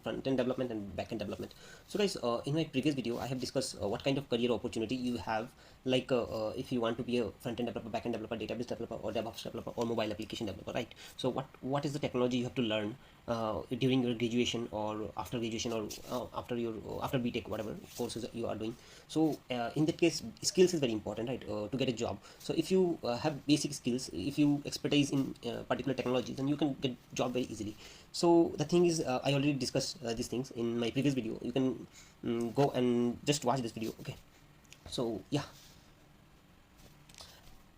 front-end development and back-end development. So guys, in my previous video I have discussed what kind of career opportunity you have, like if you want to be a front-end developer, back-end developer, database developer, or DevOps developer, or mobile application developer, right? So what is the technology you have to learn during your graduation, or after graduation, or after BTech, whatever courses you are doing. So in that case, skills is very important, right, to get a job. So if you have basic skills, if you expertise in particular technology, then you can get job very easily. So the thing is, I already discussed these things in my previous video. You can go and just watch this video. Okay, so yeah,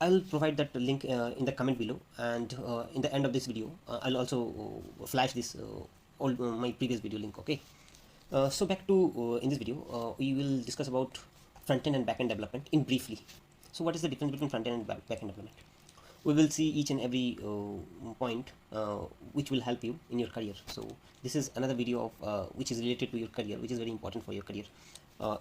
I'll provide that link in the comment below, and in the end of this video I'll also flash this all my previous video link. Okay, so back to in this video we will discuss about front-end and back-end development in briefly. So what is the difference between front-end and back-end development? We will see each and every point which will help you in your career. So this is another video of which is related to your career, which is very important for your career.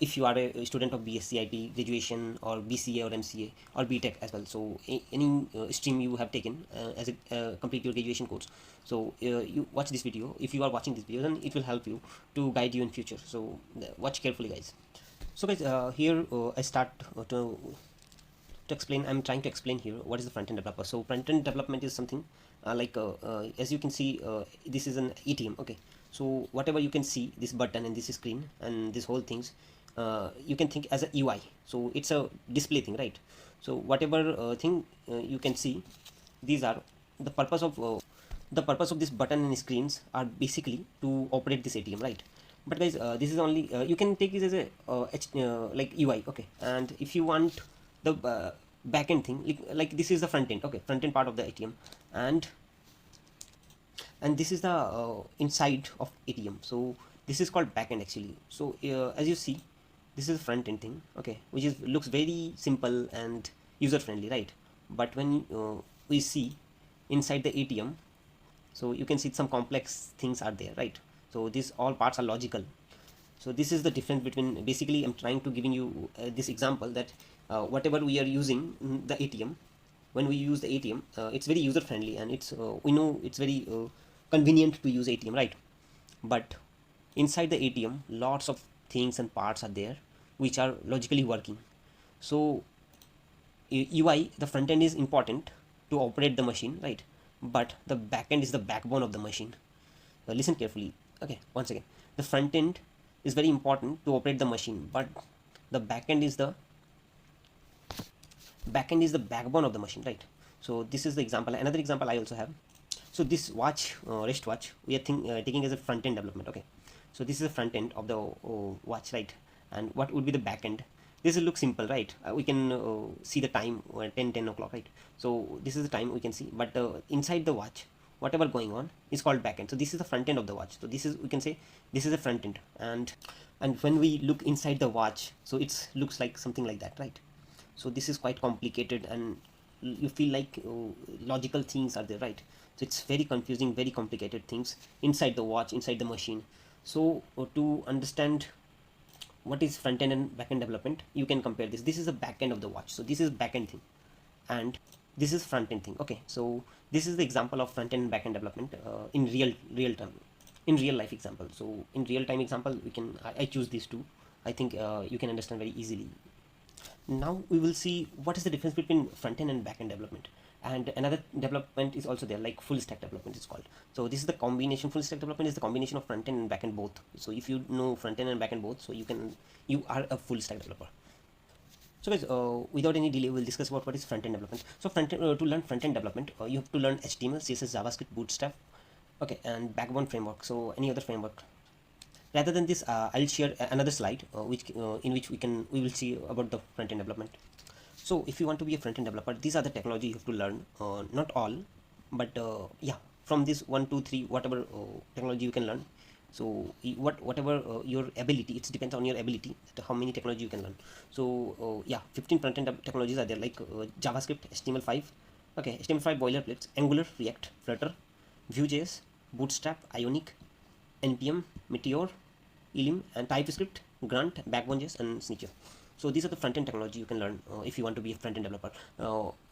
If you are a student of BSc IT graduation, or BCA or MCA or BTech as well, so any stream you have taken as a complete your graduation course, so you watch this video. If you are watching this video, then it will help you to guide you in future. So watch carefully, guys. So guys, here I start to explain. I'm trying to explain here what is the front-end developer. So front-end development is something as you can see, this is an ATM. Okay, so whatever you can see, this button and this screen and this whole things, you can think as a UI. So it's a display thing, right? So whatever thing you can see, these are the purpose of this button and screens are basically to operate this ATM, right? But guys, this is only you can take this as a like UI. Okay, and if you want the backend thing, like this is the front end. Okay, front end part of the ATM, and this is the inside of ATM. So this is called backend actually. So as you see, this is front end thing. Okay, which is looks very simple and user friendly, right? But when we see inside the ATM, so you can see some complex things are there, right? So these all parts are logical. So this is the difference between, basically I'm trying to giving you this example that whatever we are using the ATM, when we use the ATM, it's very user friendly, and it's we know it's very convenient to use ATM, right? But inside the ATM, lots of things and parts are there which are logically working. So UI, the front end is important to operate the machine, right? But the back end is the backbone of the machine. Listen carefully. Okay, once again, the front end is very important to operate the machine, but the backend is the backbone of the machine, right? So this is the example. Another example I also have. So this watch, wrist watch, we are taking as a front end development. Okay, so this is the front end of the watch, right? And what would be the back end? This will look simple, right? We can see the time 10 o'clock, right? So this is the time we can see, but inside the watch, whatever going on is called backend. So this is the front end of the watch. So this is, we can say this is a front end, and when we look inside the watch, so it looks like something like that, right? So this is quite complicated, and you feel like logical things are there, right? So it's very confusing, very complicated things inside the watch, inside the machine. So to understand what is front end and back end development, you can compare this. This is the back end of the watch, so this is back end thing, and this is front end thing. Okay, so this is the example of front end and back end development in real time, in real life example. So in real time example, we can I choose these two. I think you can understand very easily. Now we will see what is the difference between front end and back end development. And another development is also there, like full stack development is called. So this is the combination. Full stack development is the combination of front end and back end both. So if you know front end and back end both, so you are a full stack developer. So guys, without any delay, we'll discuss about what is front end development. So to learn front end development, you have to learn HTML, CSS, JavaScript, Bootstrap, okay, and Backbone framework. So any other framework. Rather than this, I'll share another slide in which we will see about the front end development. So if you want to be a front end developer, these are the technology you have to learn. Not all, but yeah, from this 1, 2, 3, whatever technology you can learn. So whatever your ability, it depends on your ability how many technology you can learn. So yeah, 15 front end technologies are there, like JavaScript, HTML5, okay, HTML5 boilerplates, Angular, React, Flutter, Vue.js, Bootstrap, Ionic, NPM, Meteor, Elim, and TypeScript, Grunt, Backbone.js, and Snitcher. So these are the front-end technology you can learn if you want to be a front-end developer.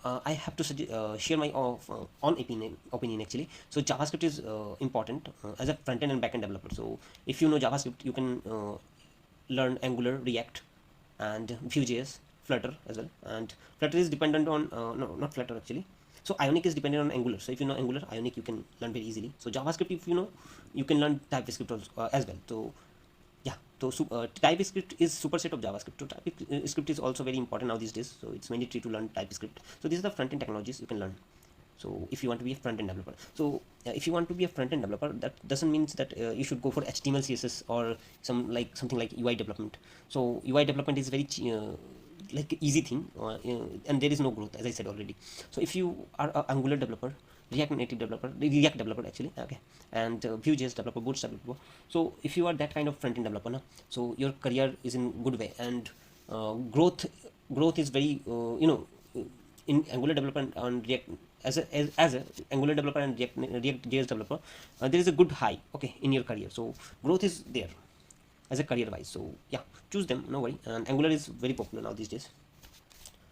I have to share my own opinion actually. So JavaScript is important as a front-end and back-end developer. So if you know JavaScript, you can learn Angular, React, and Vue.js, Flutter as well. And Flutter is dependent on no, not Flutter actually. So Ionic is dependent on Angular. So if you know Angular, Ionic you can learn very easily. So JavaScript, if you know, you can learn TypeScript also, as well. So yeah, so TypeScript is superset of JavaScript. So TypeScript is also very important now these days. So it's mandatory to learn TypeScript. So these are the front-end technologies you can learn. So if you want to be a front-end developer, so if you want to be a front-end developer, that doesn't mean that you should go for HTML, CSS, or something like UI development. So UI development is very like easy thing, and there is no growth, as I said already. So if you are an Angular developer, React developer actually, okay, and Vue.js developer, Bootstrap developer. So if you are that kind of front-end developer, na, so your career is in good way, and growth is very in Angular development and React as a Angular developer and React.js developer, there is a good high, okay, in your career. So growth is there as a career wise. So yeah, choose them, no worry. And Angular is very popular now these days.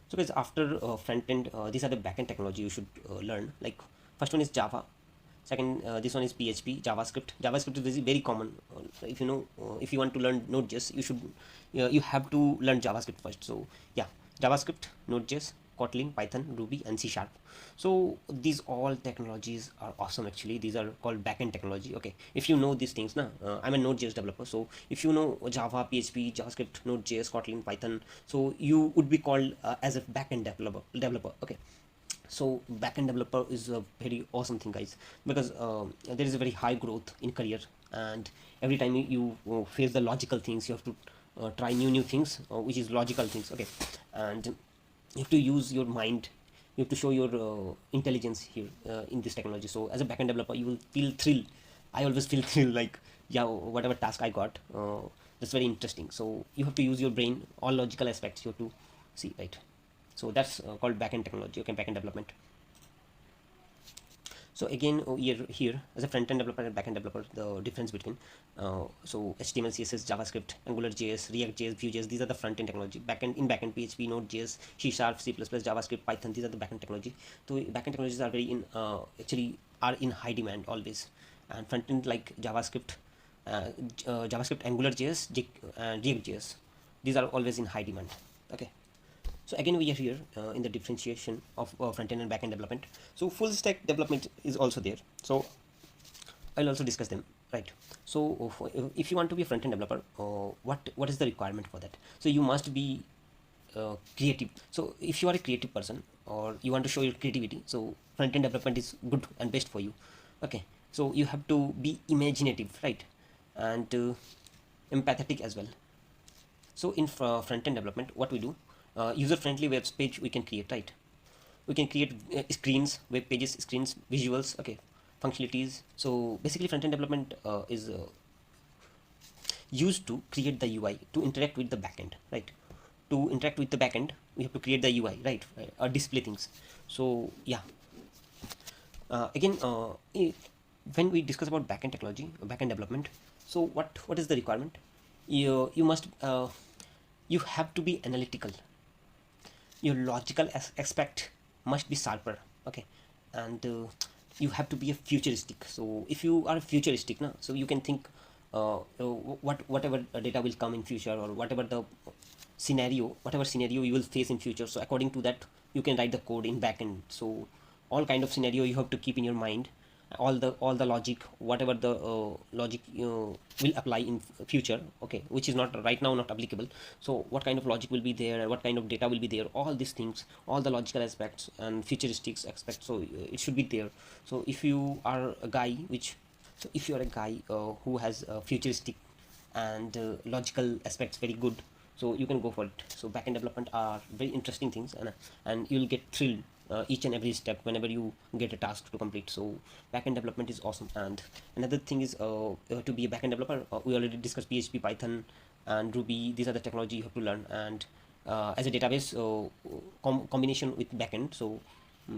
So guys, after front end, these are the backend technology you should learn. Like first one is Java, second this one is PHP, JavaScript is very common. If you know, if you want to learn Node.js, you have to learn JavaScript first. So yeah, JavaScript, Node.js, Kotlin, Python, Ruby, and C#. So these all technologies are awesome actually. These are called backend technology. Okay, if you know these things, na, I'm a Node.js developer. So if you know Java, PHP, JavaScript, Node.js, Kotlin, Python, so you would be called as a backend developer. Okay. So backend developer is a very awesome thing, guys, because there is a very high growth in career, and every time you face the logical things, you have to try new things, which is logical things. Okay, and you have to use your mind, you have to show your intelligence here in this technology. So as a backend developer, you will feel thrill. I always feel thrill, like, yeah, whatever task I got, that's very interesting. So you have to use your brain, all logical aspects you have to see, right? So that's called backend technology, okay, backend development. So again, here as a front-end developer and backend developer, the difference between so HTML, CSS, JavaScript, Angular JS, React JS, Vue.js, these are the front-end technology. Backend PHP, Node.js, C#, C++, JavaScript, Python, these are the backend technology. So backend technologies are very actually are in high demand always. And front-end like JavaScript, Angular JS, and React JS, these are always in high demand. Okay. So again, we are here in the differentiation of front-end and back-end development. So full stack development is also there. So I'll also discuss them, right? So if you want to be a front-end developer, what is the requirement for that? So you must be creative. So if you are a creative person or you want to show your creativity, so front-end development is good and best for you. Okay, so you have to be imaginative, right? And empathetic as well. So in front-end development, what we do, user-friendly web page we can create, right? We can create screens, web pages, screens, visuals, okay, functionalities. So basically front-end development is used to create the UI to interact with the backend, right? To interact with the backend, we have to create the UI, right? Or display things. So yeah, again, when we discuss about backend technology, backend development, so what is the requirement? You must you have to be analytical. Your logical aspect must be sharper, okay, and you have to be a futuristic. So if you are futuristic now, so you can think whatever data will come in future, or whatever scenario you will face in future. So according to that, you can write the code in backend. So all kind of scenario you have to keep in your mind, all the logic, whatever the logic will apply in future, okay, which is not right now not applicable. So what kind of logic will be there, what kind of data will be there, all these things, all the logical aspects and futuristic aspects, so it should be there. So if you are a guy who has futuristic and logical aspects very good, so you can go for it. So backend development are very interesting things, and you'll get thrilled each and every step whenever you get a task to complete. So backend development is awesome. And another thing is to be a backend developer, we already discussed PHP, Python, and Ruby. These are the technology you have to learn. And as a database combination with backend, so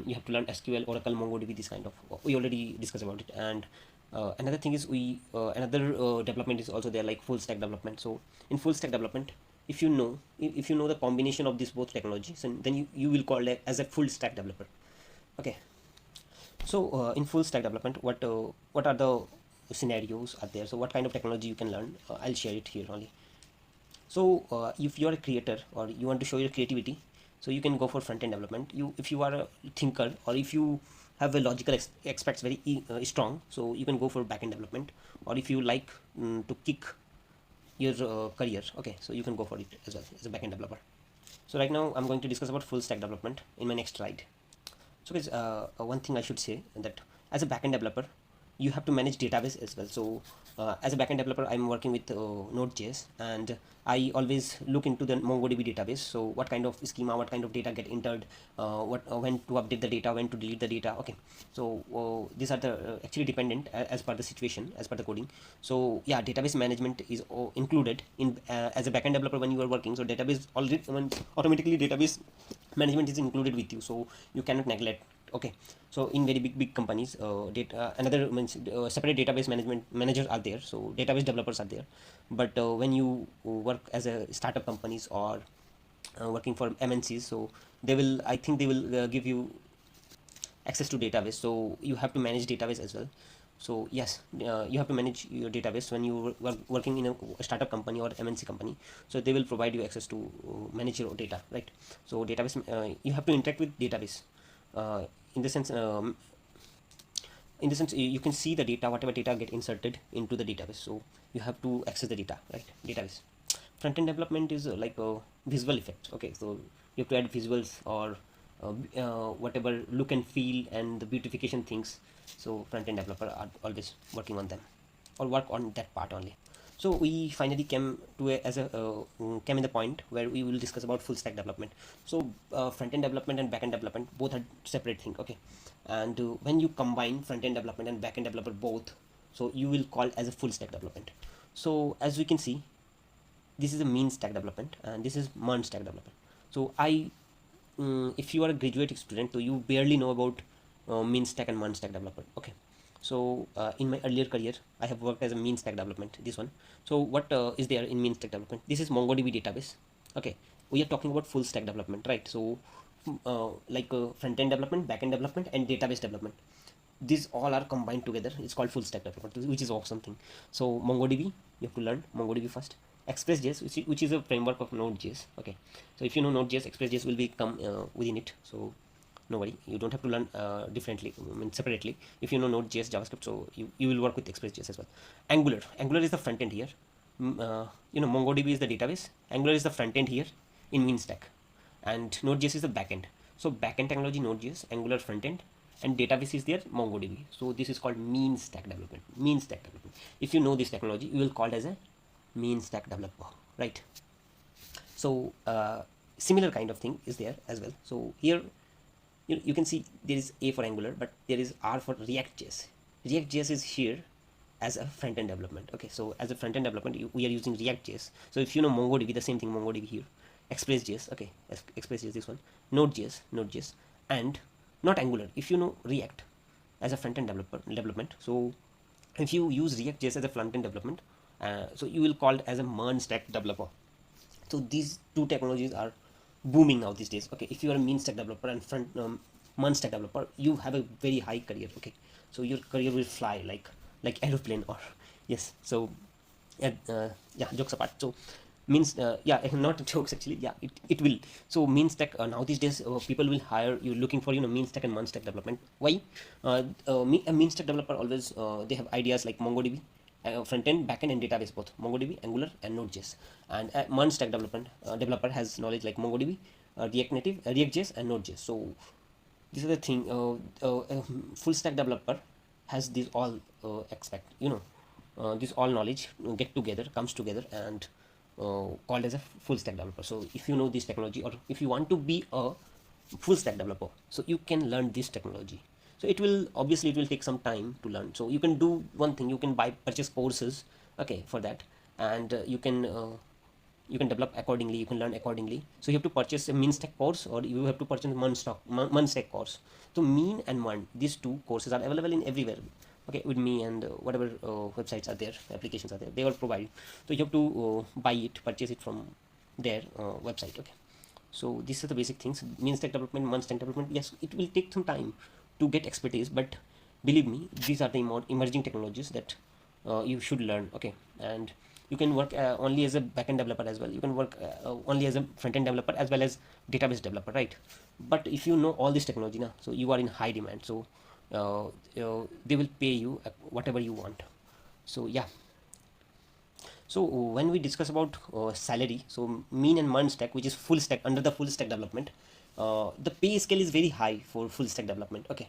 you have to learn SQL, Oracle, MongoDB, this kind of, we already discussed about it. And another thing is another development is also there, like full stack development. So in full stack development, if you know, if you know the combination of these both technologies, and then you will call it as a full stack developer. Okay. So in full stack development, what are the scenarios are there? So what kind of technology you can learn? I'll share it here only. So if you're a creator or you want to show your creativity, so you can go for front end development. If you are a thinker, or if you have a logical aspects very strong, so you can go for back end development. Or if you like to kick your career, okay, so you can go for it as well as a back end developer. So right now I'm going to discuss about full stack development in my next slide. So guys, one thing I should say that as a backend developer, you have to manage database as well. So as a backend developer, I'm working with Node.js, and I always look into the MongoDB database. So what kind of schema, what kind of data get entered, when to update the data, when to delete the data. Okay, so these are the actually dependent as per the situation, as per the coding. So yeah, database management is included in as a backend developer when you are working. So database already automatically database management is included with you, so you cannot neglect. Okay, so in very big companies, another separate database management managers are there, so database developers are there. But when you work as a startup companies, or working for MNCs, so they will, I think they will give you access to database, so you have to manage database as well. So yes, you have to manage your database when you are working in a startup company or MNC company. So they will provide you access to manage your data, right? So database, you have to interact with database, uh, in the sense um, in the sense you can see the data, whatever data get inserted into the database, so you have to access the data, right? Database. Front end development is like a visual effect. Okay, so you have to add visuals, or whatever look and feel and the beautification things. So front end developer are always working on them, or work on that part only. So we finally came to came in the point where we will discuss about full stack development. So front end development and back end development both are separate thing. Okay, and when you combine front end development and back end developer both, so you will call as a full stack development. So as we can see, this is a mean stack development and this is MERN stack development. So if you are a graduate student, so you barely know about mean stack and MERN stack development. Okay, so in my earlier career, I have worked as a mean stack development, this one. So what is there in mean stack development? This is MongoDB database. Okay, we are talking about full stack development, right? So like front end development, back end development, and database development, these all are combined together. It's called full stack development, which is awesome thing. So MongoDB, you have to learn MongoDB first. Express.js, which is a framework of Node.js. Okay, so if you know Node.js, Express.js will become within it. So no worry, you don't have to learn differently, I mean separately. If you know Node.js, JavaScript, so you will work with Express.js as well. Angular is the front end here. MongoDB is the database. Angular is the front end here in mean stack, and Node.js is the back end. So back end technology Node.js, Angular front end, and database is there MongoDB. So this is called mean stack development. Mean stack development. If you know this technology, you will call it as a mean stack developer, right? So similar kind of thing is there as well. So here you can see there is A for Angular, but there is R for React.js. React.js is here as a front end development. Okay, so as a front end development, we are using React.js. So if you know MongoDB, the same thing, MongoDB here. Express.js, okay, Express.js, this one. Node.js, and not Angular. If you know React as a front end development, so if you use React.js as a front end development, so you will call it as a MERN stack developer. So these two technologies are booming now these days. Okay, if you are a mean stack developer and MERN stack developer, you have a very high career. Okay, so your career will fly like aeroplane, or yes. So yeah, jokes apart. So means yeah, not jokes actually, yeah, it will. So mean stack, now these days people will hire you looking for mean stack and MERN stack development. Why? A mean stack developer always they have ideas like MongoDB, front end, back end, and database both, MongoDB, Angular, and Node.js. And MERN stack development developer has knowledge like MongoDB, React Native, React.js, and Node.js. So this is the thing. Full stack developer has these all expect this all knowledge comes together, and called as a full stack developer. So if you know this technology, or if you want to be a full stack developer, so you can learn this technology. So it will take some time to learn. So you can do one thing, you can purchase courses, okay, for that. And you can develop accordingly, you can learn accordingly. So you have to purchase a mean stack course, or you have to purchase a MERN stack course. So mean and MERN, these two courses are available in everywhere. Okay, with me, and whatever websites are there, applications are there, they will provide. So you have to buy it, purchase it from their website. Okay, so these are the basic things: mean stack development, month stack development. Yes, it will take some time to get expertise, but believe me, these are the more emerging technologies that you should learn. Okay, and you can work only as a backend developer as well. You can work only as a front-end developer as well as database developer, right? But if you know all this technology now, so you are in high demand. So they will pay you whatever you want. So yeah. So when we discuss about salary, so mean and month stack, which is full stack, under the full stack development, the pay scale is very high for full stack development. Okay,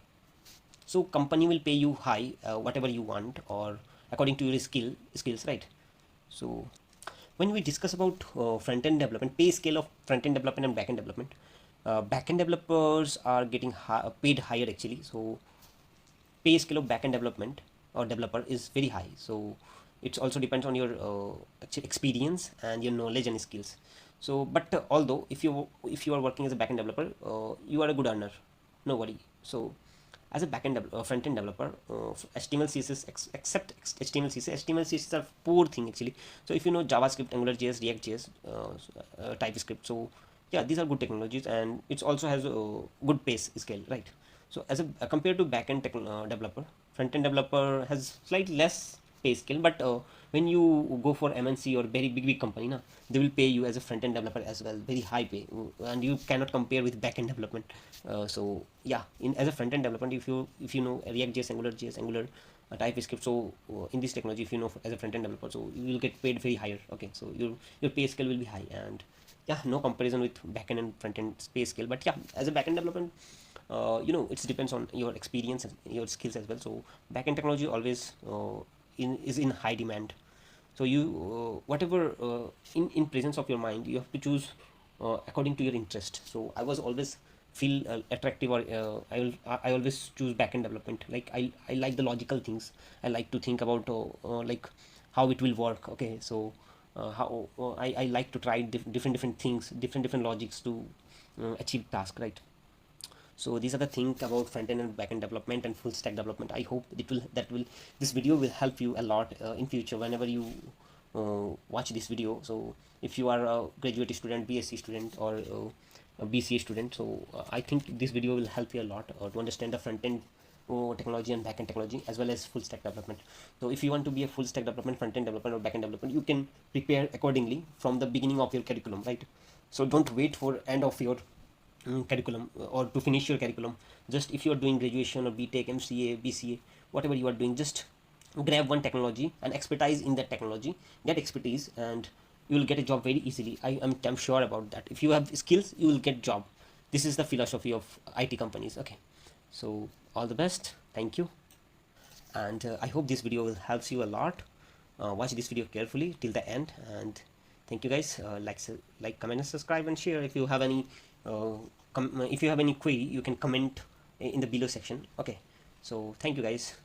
so company will pay you high, whatever you want, or according to your skills, right? So when we discuss about front end development, pay scale of front end development and back end development, back end developers are getting paid higher actually. So pay scale of backend development or developer is very high. So it also depends on your experience and your knowledge and skills. So but although if you are working as a backend developer, you are a good earner, no worry. So as a front end developer, HTML CSS except HTML CSS, HTML CSS are poor thing actually. So if you know JavaScript, Angular JS, React JS, TypeScript, so yeah, these are good technologies, and it also has a good pace scale, right? So as a compared to backend developer, front end developer has slightly less pay scale, but when you go for MNC or very big company, na, they will pay you as a front end developer as well, very high pay, and you cannot compare with backend development. So yeah, in as a front end development, if you know React JS, Angular TypeScript, so in this technology, if you know as a front end developer, so you will get paid very higher. Okay, so your pay scale will be high, and yeah, no comparison with backend and front end pay scale. But yeah, as a backend development, it depends on your experience and your skills as well. So backend technology always is in high demand. So you whatever in presence of your mind, you have to choose according to your interest. So I was always feel attractive, or I always choose backend development. Like I like the logical things. I like to think about like how it will work. Okay, so how I like to try different things, different logics to achieve task, right? So these are the things about front end and back end development and full stack development. I hope this video will help you a lot in future whenever you watch this video. So if you are a graduate student, BSc student, or a BCA student, so I think this video will help you a lot to understand the front end technology and backend technology as well as full stack development. So if you want to be a full stack development, front end development, or backend development, you can prepare accordingly from the beginning of your curriculum, right? So don't wait for end of your curriculum or to finish your curriculum. Just if you are doing graduation or BTech, MCA, BCA, whatever you are doing, just grab one technology and expertise in that technology, get expertise, and you will get a job very easily. I'm sure about that. If you have skills, you will get job. This is the philosophy of IT companies. Okay, so all the best, thank you, and I hope this video will helps you a lot. Watch this video carefully till the end, and thank you guys. Like, comment, and subscribe, and share. If you have any if you have any query, you can comment in the below section. Okay, so thank you guys.